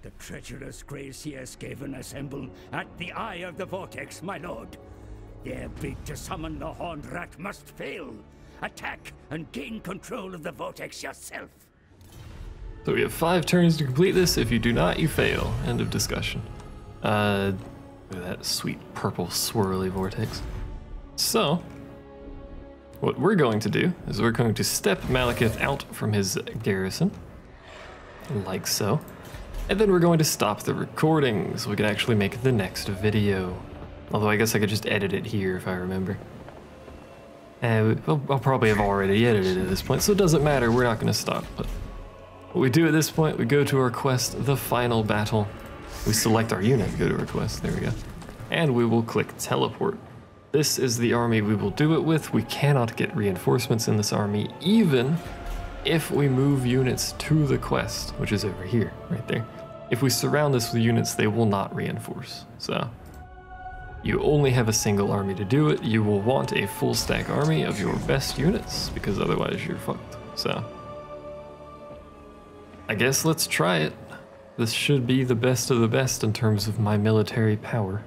The treacherous Great Skaven assemble at the eye of the Vortex, my lord. Their bid to summon the Horned Rat must fail. Attack and gain control of the Vortex yourself. So we have 5 turns to complete this. If you do not, you fail. End of discussion. Look at that sweet purple swirly vortex. So, what we're going to do is we're going to step Malekith out from his garrison, like so. And then we're going to stop the recording so we can actually make the next video. Although I guess I could just edit it here if I remember. I'll probably have already edited it at this point, so it doesn't matter, we're not going to stop. But what we do at this point, we go to our quest, the final battle. We select our unit, go to our quest, there we go. And we will click teleport. This is the army we will do it with. We cannot get reinforcements in this army, even if we move units to the quest, which is over here, right there. If we surround this with units, they will not reinforce. So, you only have a single army to do it. You will want a full stack army of your best units, because otherwise you're fucked. So, I guess let's try it. This should be the best of the best in terms of my military power.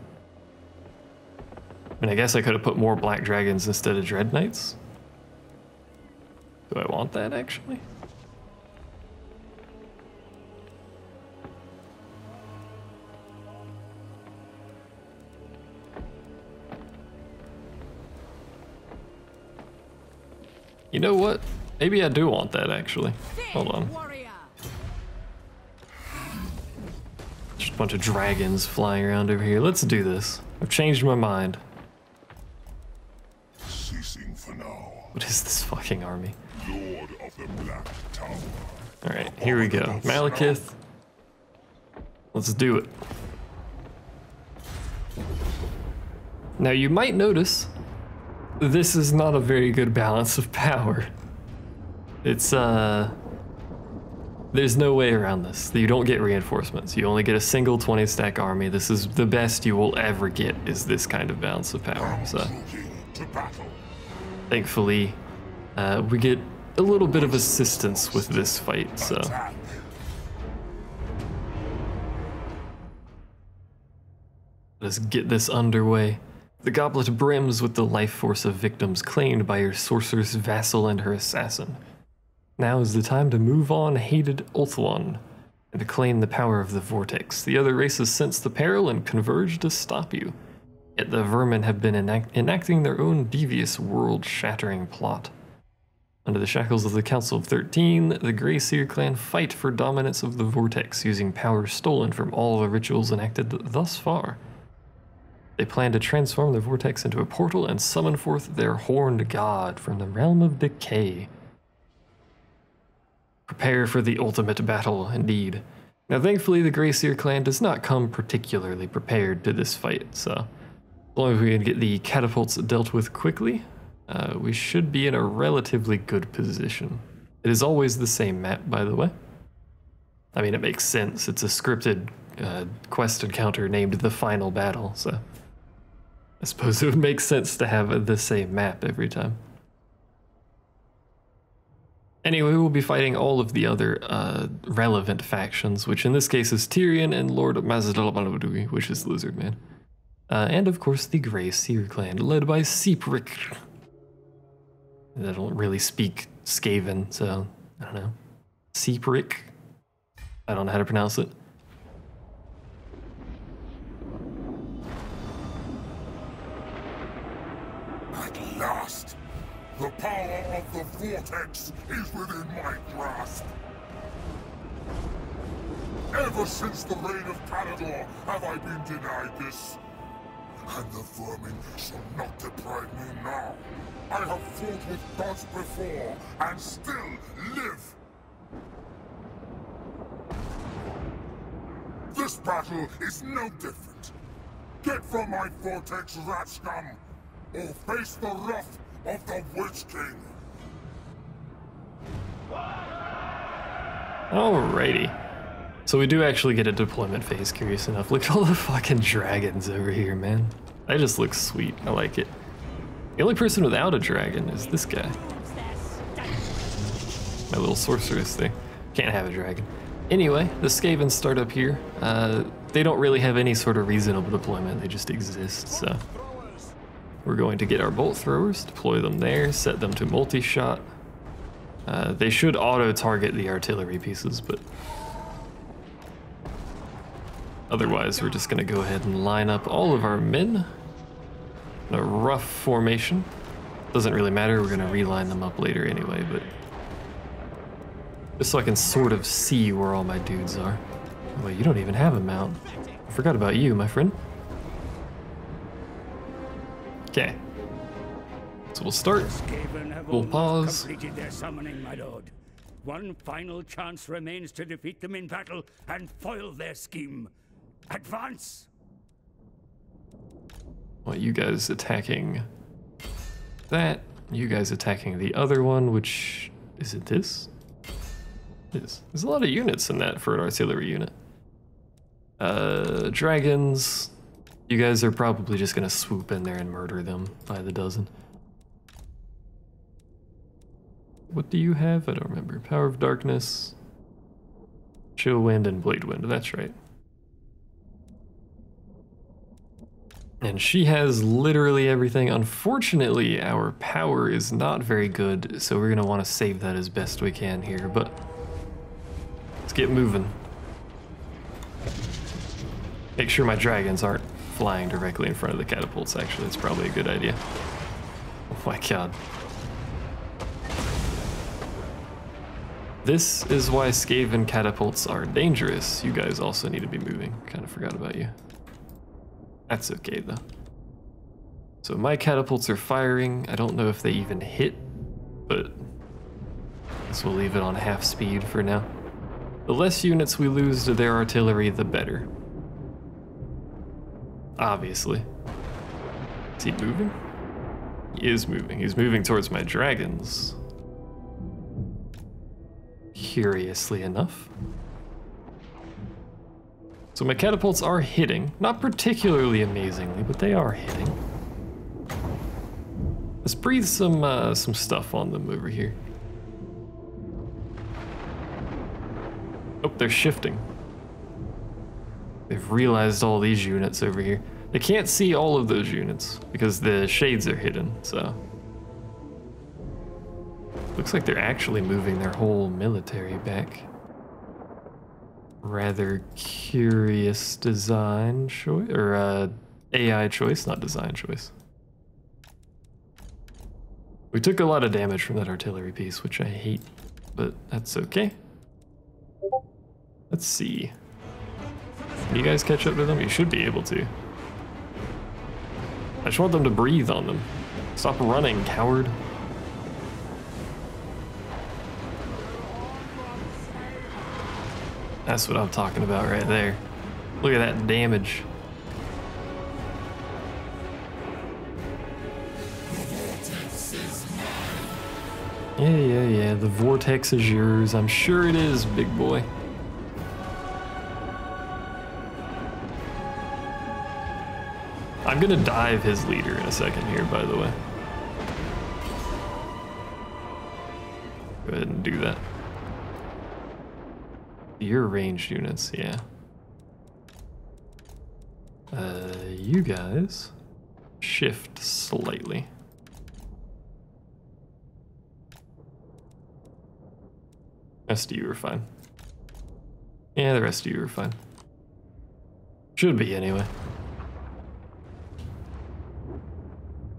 I mean, I guess I could have put more Black Dragons instead of Dread Knights. Do I want that, actually? You know what? Maybe I do want that, actually. Hold on. Just a bunch of dragons flying around over here. Let's do this. I've changed my mind. Ceasing for now. What is this fucking army? Lord of the Black Tower. Alright, here we go. Malekith. Let's do it. Now you might notice this is not a very good balance of power. It's there's no way around this. You don't get reinforcements. You only get a single 20 stack army. This is the best you will ever get, is this kind of balance of power. So thankfully we get a little bit of assistance with this fight, so let's get this underway. The goblet brims with the life force of victims claimed by your sorceress vassal and her assassin. Now is the time to move on hated Ulthuan and to claim the power of the Vortex. The other races sense the peril and converge to stop you. Yet the vermin have been enacting their own devious world-shattering plot. Under the shackles of the Council of 13, the Grey Seer clan fight for dominance of the Vortex, using power stolen from all the rituals enacted thus far. They plan to transform the Vortex into a portal and summon forth their horned god from the realm of decay. Prepare for the ultimate battle, indeed. Now thankfully the Grey Seer clan does not come particularly prepared to this fight, so as long as we can get the catapults dealt with quickly, we should be in a relatively good position. It is always the same map, by the way. I mean, it makes sense. It's a scripted quest encounter named The Final Battle, so I suppose it would make sense to have the same map every time. Anyway, we'll be fighting all of the other relevant factions, which in this case is Tyrion and Lord Mazadalabaludui, which is Lizardmen. And of course the Grey Seer clan, led by Seeprick. They don't really speak Skaven, so I don't know. Seeprick? I don't know how to pronounce it. At last! The power of the Vortex is within my grasp. Ever since the reign of Palador have I been denied this. And the vermin shall not deprive me now. I have fought with gods before, and still live. This battle is no different. Get from my Vortex, rat scum, or face the wrath of the Witch King. Alrighty. So we do actually get a deployment phase, curious enough. Look at all the fucking dragons over here, man. That just looks sweet. I like it. The only person without a dragon is this guy. My little sorceress thing. Can't have a dragon. Anyway, the Skaven start up here. They don't really have any sort of reasonable deployment, they just exist, so. We're going to get our bolt throwers, deploy them there, set them to multi-shot. They should auto-target the artillery pieces, but otherwise we're just gonna go ahead and line up all of our men in a rough formation. Doesn't really matter, we're gonna reline them up later anyway, but just so I can sort of see where all my dudes are. Oh, wait, you don't even have a mount. I forgot about you, my friend. Okay. So we'll start. We'll pause. Completed their summoning, my lord. One final chance remains to defeat them in battle and foil their scheme. Advance! Well, you guys attacking that. You guys attacking the other one, which is it this? It is. There's a lot of units in that for an artillery unit. Dragons. You guys are probably just gonna swoop in there and murder them by the dozen. What do you have? I don't remember. Power of Darkness, Chill Wind, and Blade Wind. That's right. And she has literally everything. Unfortunately, our power is not very good, so we're gonna want to save that as best we can here, but let's get moving. Make sure my dragons aren't flying directly in front of the catapults, actually. It's probably a good idea. Oh my god. This is why Skaven catapults are dangerous. You guys also need to be moving. Kind of forgot about you. That's okay though. So my catapults are firing. I don't know if they even hit, but I guess we'll leave it on half speed for now. The less units we lose to their artillery, the better. Obviously. Is he moving? He is moving. He's moving towards my dragons. Curiously enough. So my catapults are hitting. Not particularly amazingly, but they are hitting. Let's breathe some stuff on them over here. Oh, they're shifting. They've realized all these units over here. They can't see all of those units because the shades are hidden, so. Looks like they're actually moving their whole military back. Rather curious design choice, or AI choice, not design choice. We took a lot of damage from that artillery piece, which I hate, but that's okay. Let's see. Can you guys catch up to them? You should be able to. I just want them to breathe on them. Stop running, coward. That's what I'm talking about right there. Look at that damage. Yeah, the vortex is yours. I'm sure it is, big boy. I'm gonna dive his leader in a second here, by the way. Go ahead and do that. Your ranged units, yeah. You guys shift slightly. Rest of you are fine. Yeah, the rest of you are fine. Should be anyway.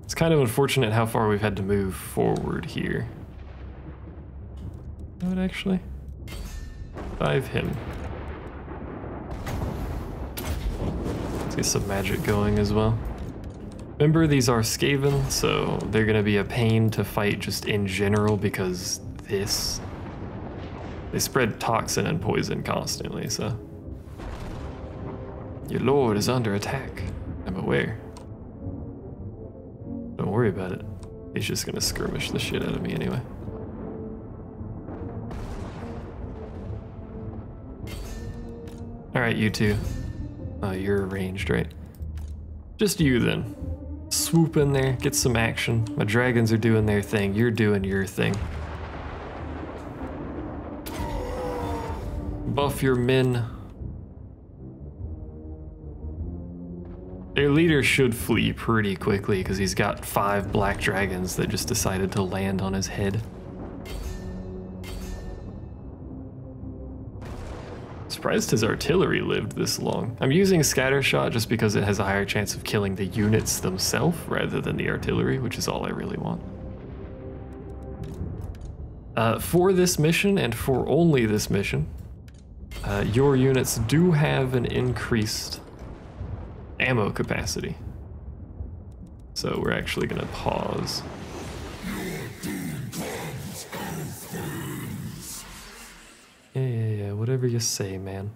It's kind of unfortunate how far we've had to move forward here. You know what, actually? Dive him. Let's get some magic going as well. Remember, these are Skaven, so they're gonna be a pain to fight just in general because they spread toxin and poison constantly, so. Your lord is under attack. I'm aware. Don't worry about it. He's just gonna skirmish the shit out of me anyway. Alright, you two. Oh, you're ranged, right? Just you then. Swoop in there, get some action. My dragons are doing their thing, you're doing your thing. buff your men. Their leader should flee pretty quickly because he's got 5 black dragons that just decided to land on his head. Surprised his artillery lived this long. I'm using scattershot just because it has a higher chance of killing the units themselves rather than the artillery, which is all I really want. For this mission, and for only this mission, your units do have an increased ammo capacity. So we're actually gonna pause. Yeah, whatever you say, man.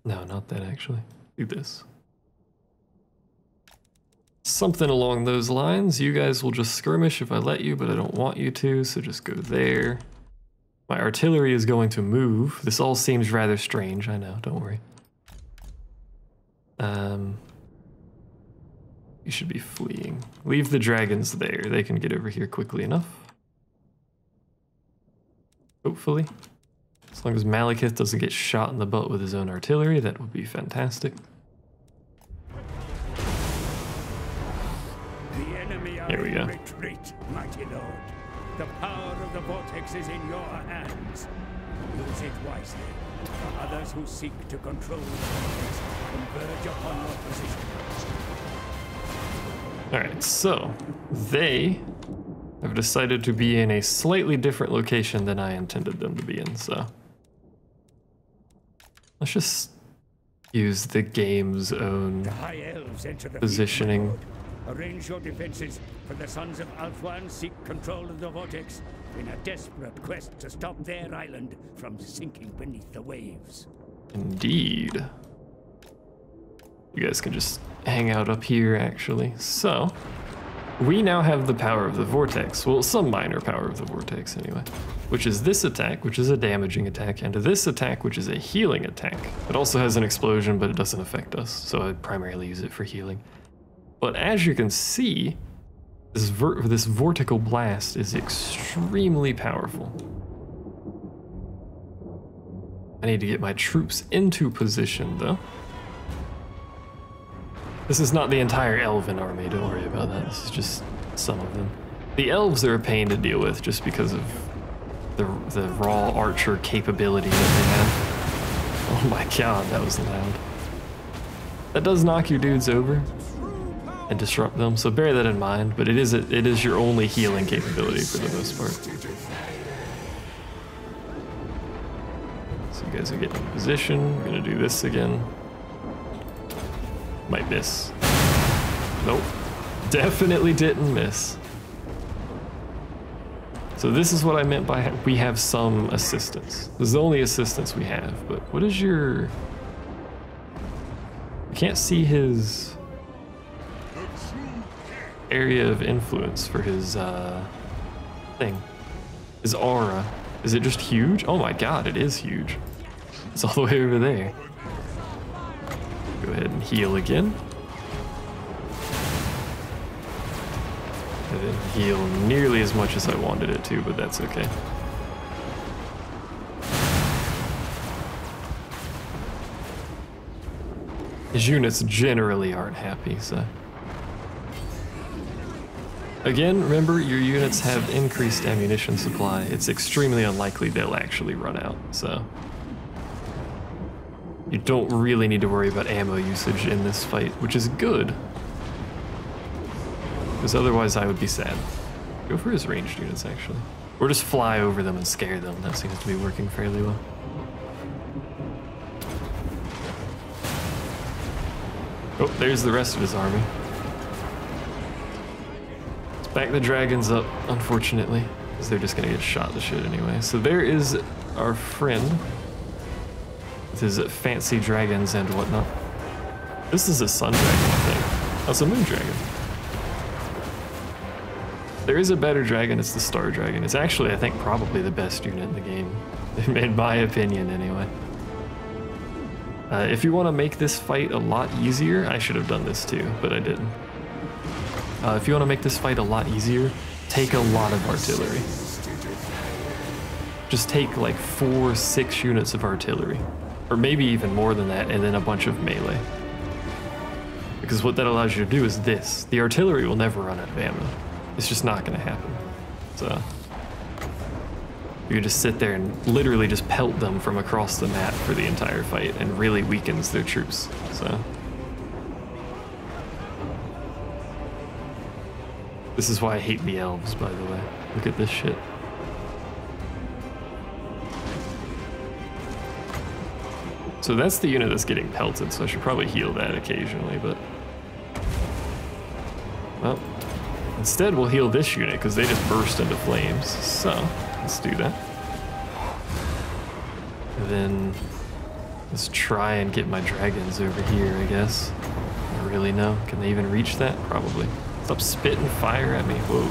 No, not that actually. Do this. Something along those lines. You guys will just skirmish if I let you, but I don't want you to, so just go there. My artillery is going to move. This all seems rather strange, I know, don't worry. You should be fleeing. Leave the dragons there. They can get over here quickly enough. Hopefully. As long as Malekith doesn't get shot in the butt with his own artillery, that would be fantastic. The enemy are Here we go. in retreat, mighty lord. The power of the vortex is in your hands. Use it wisely. For others who seek to control the vortex converge upon your position. Alright, so they have decided to be in a slightly different location than I intended them to be in, so let's just use the game's own The high elves enter the positioning. field, my lord. Arrange your defenses, for the sons of Ulthuan seek control of the vortex in a desperate quest to stop their island from sinking beneath the waves. Indeed. You guys can just hang out up here, actually. So, we now have the power of the vortex. Well, some minor power of the vortex, anyway. Which is this attack, which is a damaging attack, and this attack, which is a healing attack. It also has an explosion, but it doesn't affect us, so I primarily use it for healing. But as you can see, this vortical blast is extremely powerful. I need to get my troops into position, though. This is not the entire elven army, don't worry about that. This is just some of them. The elves are a pain to deal with just because of the raw archer capability that they have. Oh my god, that was loud. That does knock your dudes over and disrupt them, so bear that in mind, but it is your only healing capability for the most part. So you guys are getting in position. We're gonna do this again. Might miss. Nope. Definitely didn't miss. So this is what I meant by we have some assistance. This is the only assistance we have, but what is your... I can't see his area of influence for his thing. His aura. Is it just huge? Oh my god, it is huge. It's all the way over there. Go ahead and heal again. I didn't heal nearly as much as I wanted it to, but that's okay. His units generally aren't happy, so... Again, remember, your units have increased ammunition supply. It's extremely unlikely they'll actually run out, so... You don't really need to worry about ammo usage in this fight, which is good. Because otherwise I would be sad. Go for his ranged units, actually. Or just fly over them and scare them. That seems to be working fairly well. Oh, there's the rest of his army. Let's back the dragons up, unfortunately. Because they're just gonna get shot to shit anyway. So there is our friend. With his fancy dragons and whatnot. This is a sun dragon, I think. Oh, it's a moon dragon. There is a better dragon, it's the star dragon. It's actually, I think, probably the best unit in the game. In my opinion, anyway. If you want to make this fight a lot easier, I should have done this too, but I didn't. If you want to make this fight a lot easier, take a lot of artillery. just take like 4 or 6 units of artillery, or maybe even more than that, and then a bunch of melee. Because what that allows you to do is this. The artillery will never run out of ammo. It's just not going to happen. So you just sit there and literally just pelt them from across the map for the entire fight, and really weakens their troops. So this is why I hate the elves, by the way. Look at this shit. So that's the unit that's getting pelted, so I should probably heal that occasionally, but... Well, instead we'll heal this unit, because they just burst into flames, so let's do that. And then let's try and get my dragons over here, I guess. I don't really know. Can they even reach that? Probably. Stop spitting fire at me. Whoa.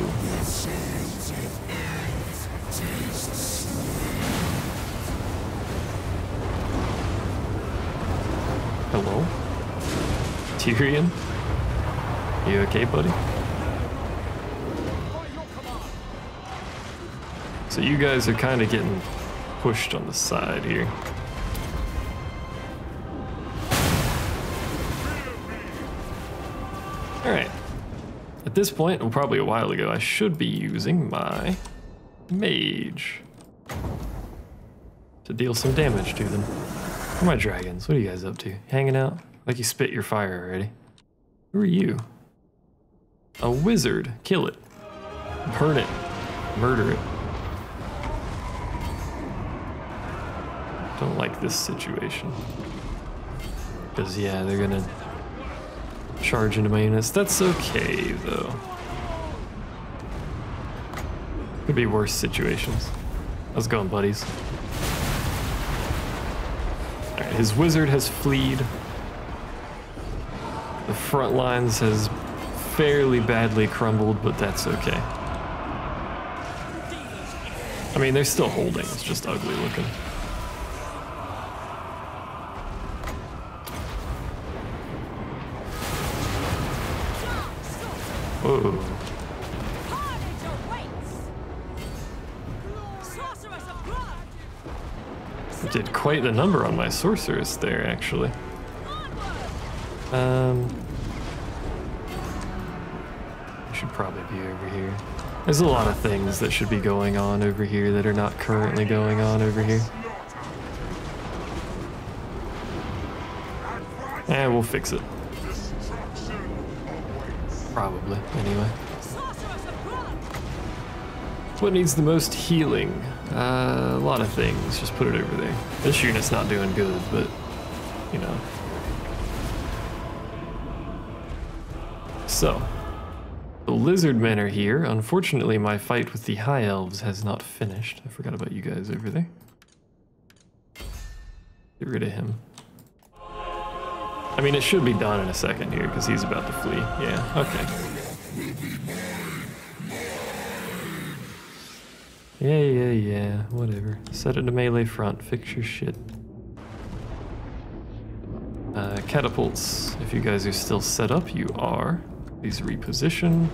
Hello? Tyrion? You okay, buddy? So you guys are kind of getting pushed on the side here. Alright. At this point, well, probably a while ago, I should be using my mage to deal some damage to them. Where are my dragons? What are you guys up to? Hanging out? Like you spit your fire already. Who are you? A wizard. Kill it. Burn it. Murder it. Don't like this situation. Because, yeah, they're gonna charge into my units. That's okay, though. Could be worse situations. How's it going, buddies? Alright, his wizard has fleed. The front lines has fairly badly crumbled, but that's okay. I mean, they're still holding, it's just ugly looking. Whoa. Did quite the number on my sorceress there, actually. I should probably be over here. There's a lot of things that should be going on over here that are not currently going on over here. Eh, we'll fix it. Probably, anyway. What needs the most healing? A lot of things. Just put it over there. This unit's not doing good, but, you know. So, the Lizardmen are here. Unfortunately, my fight with the High Elves has not finished. I forgot about you guys over there. Get rid of him. I mean, it should be done in a second here, because he's about to flee. Yeah, okay. Yeah, whatever. Set it to melee front, fix your shit. Catapults, if you guys are still set up, you are. Please reposition.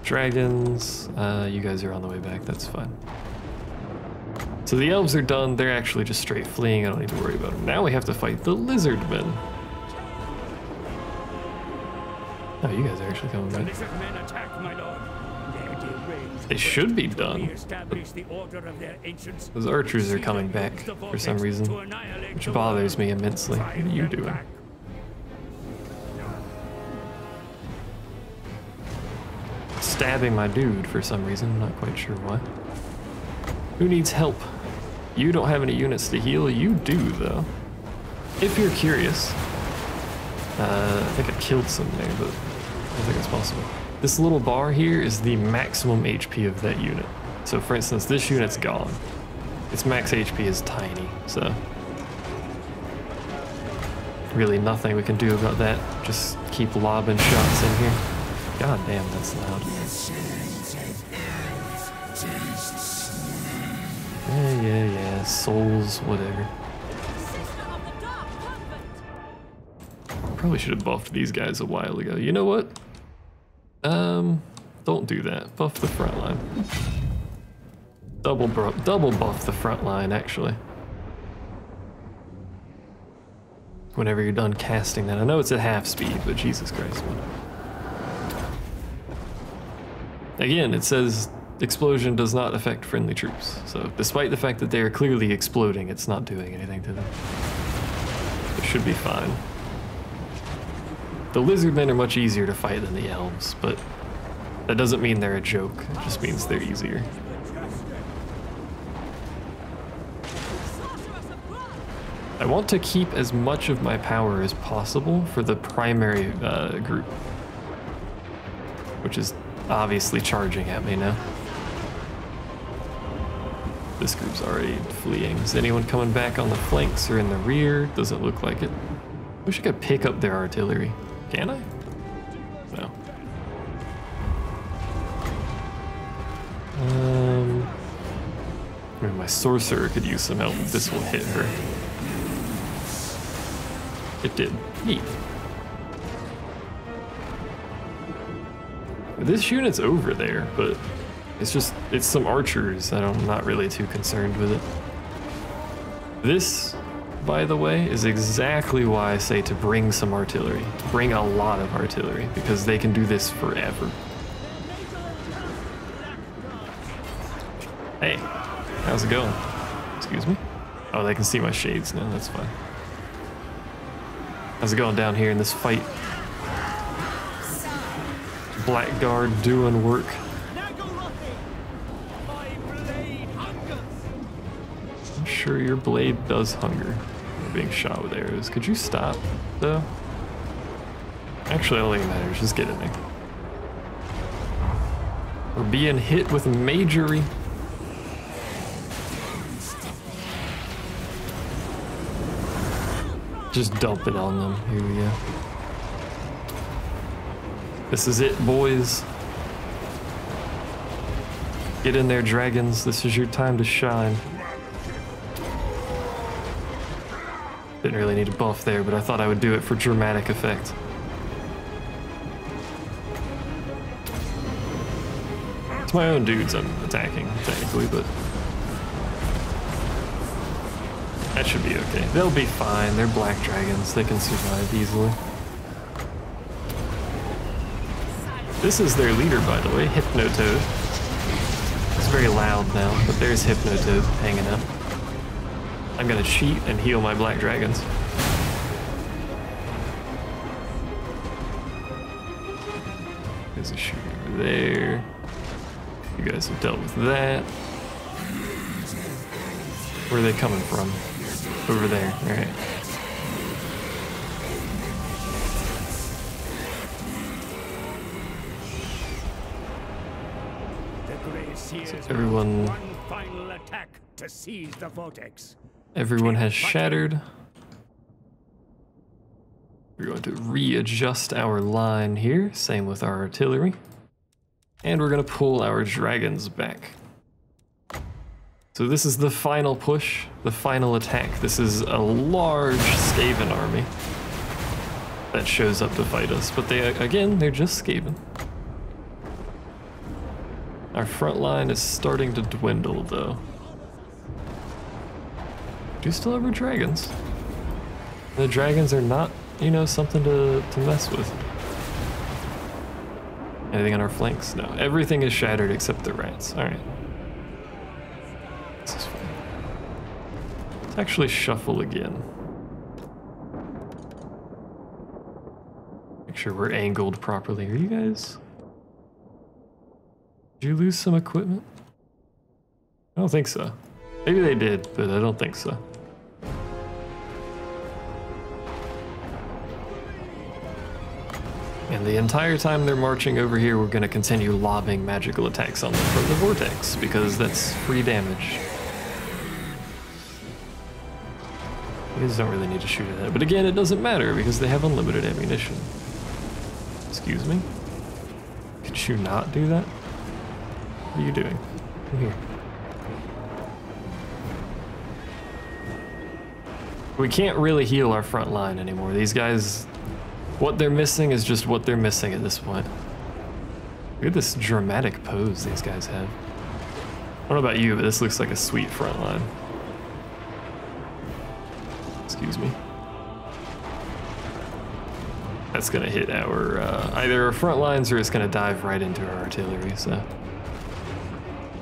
Dragons, you guys are on the way back, that's fine. So the elves are done, they're actually just straight fleeing, I don't need to worry about them. Now we have to fight the Lizardmen. Oh, you guys are actually coming back. Lizardmen attack, my lord. They should be done. Those archers are coming back for some reason, which bothers me immensely. What are you doing? Stabbing my dude for some reason, I'm not quite sure why. Who needs help? You don't have any units to heal, you do though. If you're curious. I think I killed some there, but I don't think it's possible. This little bar here is the maximum HP of that unit. So for instance, this unit's gone. Its max HP is tiny, so really nothing we can do about that. Just keep lobbing shots in here. God damn, that's loud. Yeah, souls, whatever. Probably should have buffed these guys a while ago. You know what? Don't do that. Buff the front line. Double buff the front line, actually. Whenever you're done casting that. I know it's at half speed, but Jesus Christ, man. Again, it says explosion does not affect friendly troops. So despite the fact that they are clearly exploding, it's not doing anything to them. It should be fine. The Lizardmen are much easier to fight than the Elves, but that doesn't mean they're a joke. It just means they're easier. I want to keep as much of my power as possible for the primary group, which is obviously charging at me now. This group's already fleeing. Is anyone coming back on the flanks or in the rear? Doesn't look like it. Wish I could pick up their artillery. Can I? No. I mean, my sorcerer could use some help. This will hit her. It did. Neat. This unit's over there, but it's some archers. I'm not really too concerned with it. This, by the way, is exactly why I say to bring some artillery. Bring a lot of artillery, because they can do this forever. Hey, how's it going? Excuse me? Oh, they can see my shades now, that's fine. How's it going down here in this fight? Blackguard doing work. I'm sure your blade does hunger. You're being shot with arrows. Could you stop, though? Actually, I don't think it matters. Just get in there. We're being hit with majory. Just dump it on them. Here we go. This is it, boys. Get in there, dragons. This is your time to shine. Didn't really need a buff there, but I thought I would do it for dramatic effect. It's my own dudes I'm attacking, technically, but that should be okay. They'll be fine. They're black dragons. They can survive easily. This is their leader, by the way, Hypnotoad. It's very loud now, but there's Hypnotoad hanging out. I'm gonna cheat and heal my black dragons. There's a shooter over there. You guys have dealt with that. Where are they coming from? Over there, all right. So everyone, one final attack to seize the vortex. Everyone has shattered. We're going to readjust our line here, same with our artillery. And we're going to pull our dragons back. So this is the final push, the final attack. This is a large Skaven army that shows up to fight us, but they, again, they're just Skaven. Our front line is starting to dwindle, though. Do still have our dragons. The dragons are not, you know, something to mess with. Anything on our flanks? No. Everything is shattered except the rats. All right. This is fine. Let's actually shuffle again. Make sure we're angled properly. Are you guys? Did you lose some equipment? I don't think so. Maybe they did, but I don't think so. And the entire time they're marching over here, we're going to continue lobbing magical attacks on them from the vortex, because that's free damage. You guys don't really need to shoot at that. But again, it doesn't matter, because they have unlimited ammunition. Excuse me? Could you not do that? What are you doing? Come here. We can't really heal our front line anymore. These guys, what they're missing is just what they're missing at this point. Look at this dramatic pose these guys have. I don't know about you, but this looks like a sweet front line. Excuse me. That's gonna hit our, either our front lines or it's gonna dive right into our artillery, so.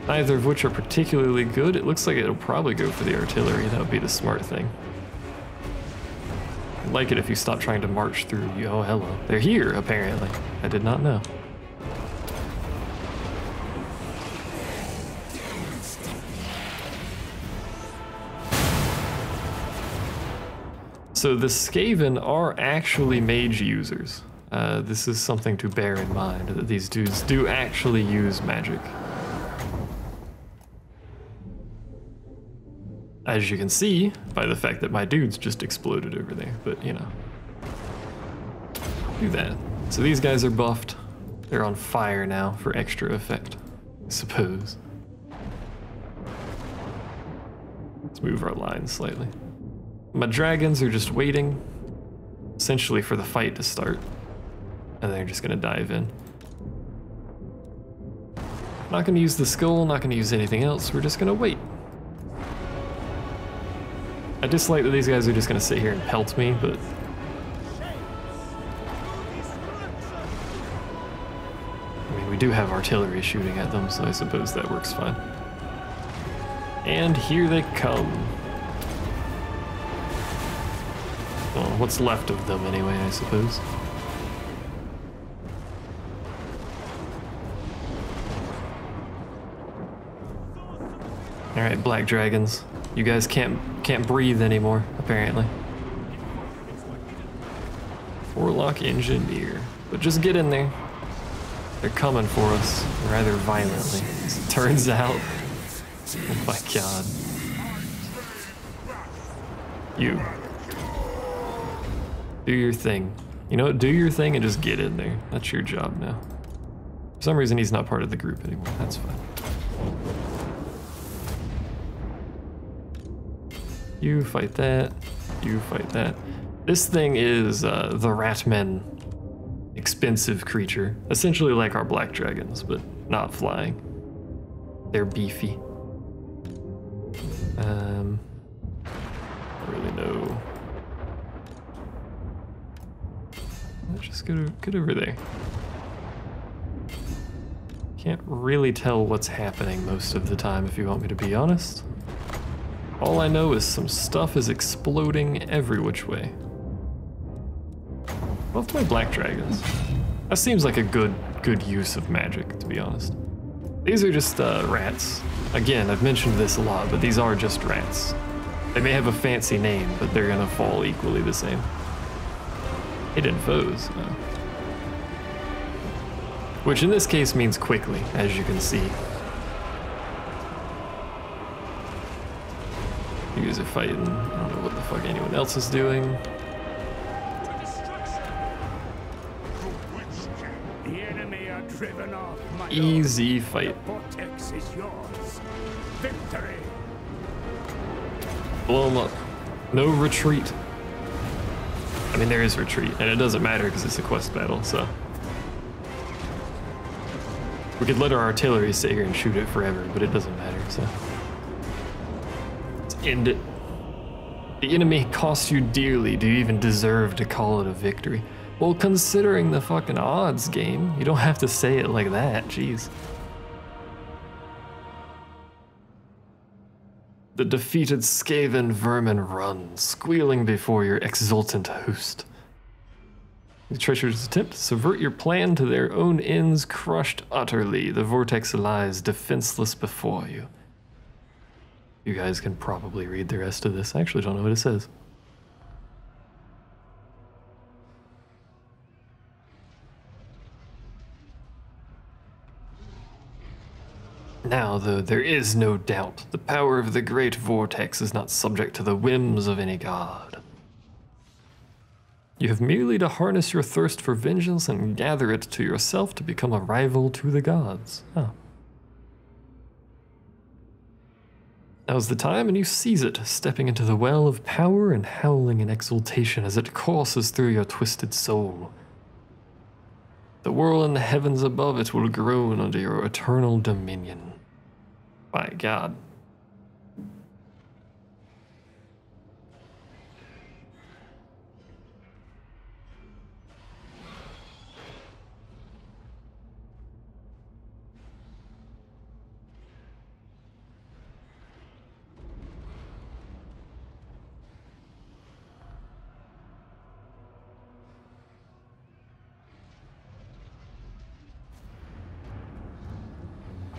Neither of which are particularly good. It looks like it'll probably go for the artillery. That would be the smart thing. I'd like it if you stop trying to march through. Oh, hello. They're here, apparently. I did not know. So the Skaven are actually mage users. This is something to bear in mind, that these dudes do actually use magic. As you can see by the fact that my dudes just exploded over there, but you know. Do that. So these guys are buffed. They're on fire now for extra effect, I suppose. Let's move our lines slightly. My dragons are just waiting, essentially for the fight to start, and they're just gonna dive in. Not gonna use the skull, not gonna use anything else, we're just gonna wait. I dislike that these guys are just gonna sit here and pelt me, but... I mean, we do have artillery shooting at them, so I suppose that works fine. And here they come. Well, what's left of them anyway, I suppose. Alright, black dragons. You guys can't breathe anymore, apparently. Warlock engineer. But just get in there. They're coming for us, rather violently. As it turns out. Oh my god. You. Do your thing. You know what? Do your thing and just get in there. That's your job now. For some reason, he's not part of the group anymore. That's fine. You fight that. You fight that. This thing is the Ratmen expensive creature. Essentially like our black dragons, but not flying. They're beefy. I don't really know. Let's just get over there. Can't really tell what's happening most of the time, if you want me to be honest. All I know is some stuff is exploding every which way. Love my black dragons. That seems like a good use of magic, to be honest. These are just rats. Again, I've mentioned this a lot, but these are just rats. They may have a fancy name, but they're gonna fall equally the same. Hidden foes. Which in this case means quickly, as you can see. You guys are fighting. I don't know what the fuck anyone else is doing. The enemy are driven off, my easy fight. The vortex is yours. Victory. Blow them up. No retreat. I mean, there is retreat, and it doesn't matter because it's a quest battle, so. We could let our artillery sit here and shoot it forever, but it doesn't matter, so. Let's end it. The enemy cost you dearly. Do you even deserve to call it a victory? Well, considering the fucking odds game, you don't have to say it like that, jeez. The defeated Skaven vermin run, squealing before your exultant host. The treacherous attempt to subvert your plan to their own ends, crushed utterly. The vortex lies defenseless before you. You guys can probably read the rest of this. I actually don't know what it says. Now, though, there is no doubt the power of the Great Vortex is not subject to the whims of any god. You have merely to harness your thirst for vengeance and gather it to yourself to become a rival to the gods. Oh. Now's the time, and you seize it, stepping into the well of power and howling in exultation as it courses through your twisted soul. The world and the heavens above it will groan under your eternal dominion. My God.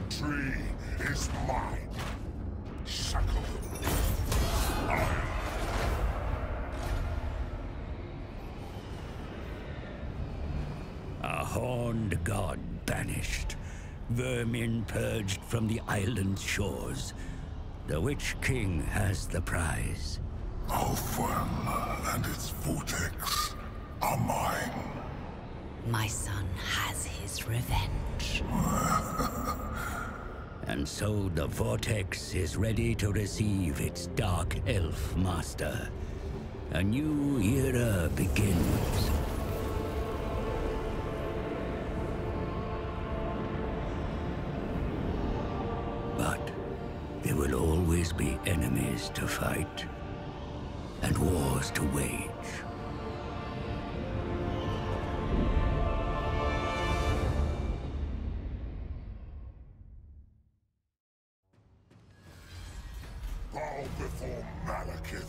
Tree is mine. Shackle. A horned god banished. Vermin purged from the island's shores. The Witch King has the prize. Ulthuan and its vortex are mine. My son has his revenge. And so the Vortex is ready to receive its dark elf master. A new era begins. But there will always be enemies to fight and wars to wage. Bow before Malekith.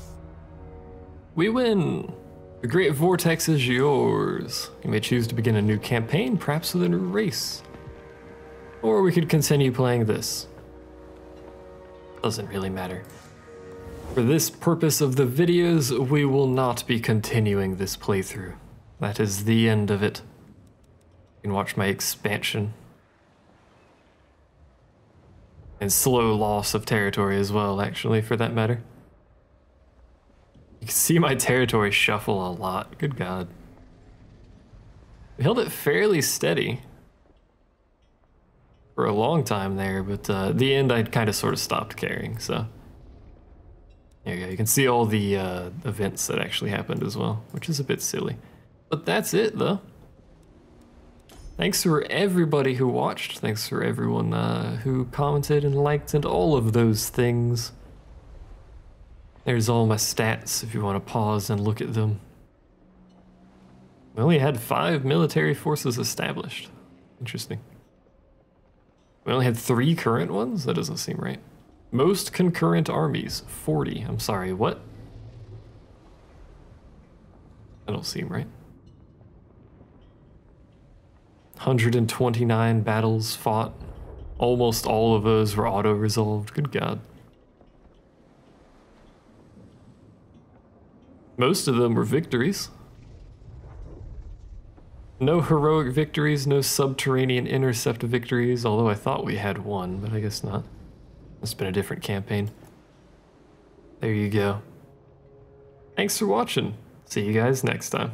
We win! The Great Vortex is yours. You may choose to begin a new campaign, perhaps with a new race. Or we could continue playing this. Doesn't really matter. For this purpose of the videos, we will not be continuing this playthrough. That is the end of it. You can watch my expansion. And slow loss of territory as well, actually, for that matter. You can see my territory shuffle a lot. Good God. We held it fairly steady for a long time there, but the end I kind of sort of stopped caring, so. There you go. You can see all the events that actually happened as well, which is a bit silly. But that's it, though. Thanks for everybody who watched. Thanks for everyone who commented and liked and all of those things. There's all my stats if you want to pause and look at them. We only had 5 military forces established. Interesting. We only had 3 current ones? That doesn't seem right. Most concurrent armies, 40. I'm sorry, what? That don't seem right. 129 battles fought. Almost all of those were auto-resolved. Good God. Most of them were victories. No heroic victories, no subterranean intercept victories, although I thought we had one, but I guess not. It's been a different campaign. There you go. Thanks for watching. See you guys next time.